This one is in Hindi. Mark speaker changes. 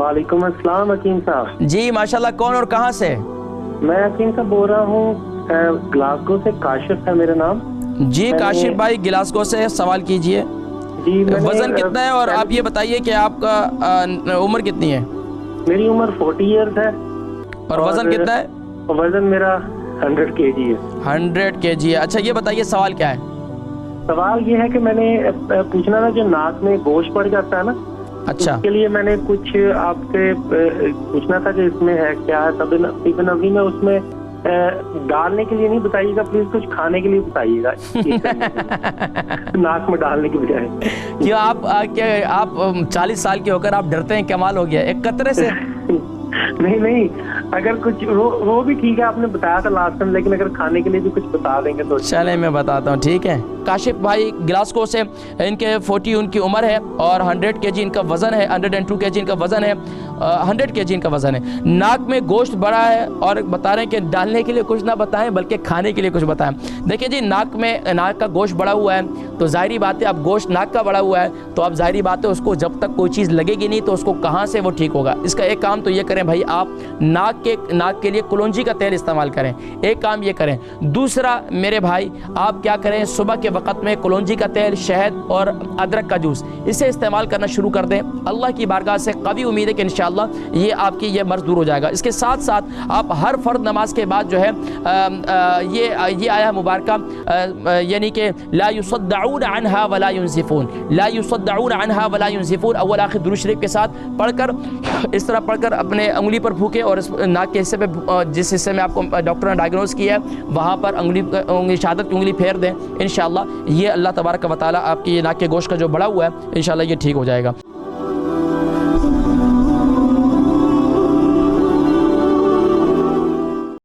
Speaker 1: वालेकुम अस्सलाम हकीम साहब।
Speaker 2: जी माशाल्लाह, कौन और कहाँ से?
Speaker 1: मैं हकीम साहब बोल रहा हूँ, ग्लासगो से। काशिफ है मेरा नाम।
Speaker 2: जी काशिफ भाई गिलासगो से, सवाल कीजिए।
Speaker 1: जी
Speaker 2: वजन कितना है और आप ये बताइए कि आपका उम्र कितनी है?
Speaker 1: मेरी उम्र 40 इयर्स है।
Speaker 2: और वजन कितना है?
Speaker 1: वजन मेरा 100 kg है।
Speaker 2: 100 kg है। अच्छा ये बताइए सवाल क्या है?
Speaker 1: सवाल ये है कि मैंने पूछना था, जो नाक में गोश्त पड़ जाता है ना,
Speaker 2: अच्छा
Speaker 1: उसके लिए मैंने कुछ आपसे पूछना था कि इसमें है क्या है। तब नबी में उसमें डालने के लिए नहीं बताइएगा प्लीज, कुछ खाने के लिए बताइएगा। नाक में डालने की बजाय।
Speaker 2: क्यों आप 40 साल के होकर आप डरते हैं? कमाल हो गया, एक कतरे से।
Speaker 1: नहीं, अगर कुछ वो भी ठीक है, आपने बताया था लास्ट टाइम, लेकिन अगर खाने के लिए भी कुछ बता देंगे तो।
Speaker 2: चले मैं बताता हूँ, ठीक है। काशिफ भाई ग्लासगो से, इनके 40 उनकी उम्र है और 100 kg इनका वजन है, 102 kg इनका वजन है, 100 kg इनका वजन है। नाक में गोश्त बड़ा है और बता रहे हैं कि डालने के लिए कुछ ना बताएं बल्कि खाने के लिए कुछ बताएं। देखिए जी, नाक का गोश्त बड़ा हुआ है तो जाहिर बात है, अब गोश्त नाक का बड़ा हुआ है तो अब जाहिर बात है उसको जब तक कोई चीज़ लगेगी नहीं तो उसको कहाँ से वो ठीक होगा। इसका एक काम तो ये करें भाई, आप नाक के लिए कुलौंजी का तेल इस्तेमाल करें, एक काम ये करें। दूसरा मेरे भाई, आप क्या करें, सुबह के वक्त में कुलौंजी का तेल, शहद और अदरक का जूस इसे इस्तेमाल करना शुरू कर दें। अल्लाह की बारगाह से कभी उम्मीद है कि इंशाअल्लाह ये आपकी ये मर्ज दूर हो जाएगा। इसके साथ साथ आप हर फर्द नमाज के बाद जो है ये आया मुबारका, यानी कि ला युसद्दऊन अन्हा वला युनज़िफून, ला युसद्दऊन अन्हा वला युनज़िफून, अव्वल आखिर दुरूद शरीफ के साथ पढ़कर, इस तरह पढ़कर अपने उंगली पर फूके और इस नाक के हिस्से पे, जिस हिस्से में आपको डॉक्टर ने डायग्नोज किया है वहाँ पर उंगली शहादत की उंगली फेर दें। इंशाअल्लाह ये अल्लाह तबारक व तआला आपकी ये नाक के गोश्त का जो बड़ा हुआ है इंशाअल्लाह ये ठीक हो जाएगा।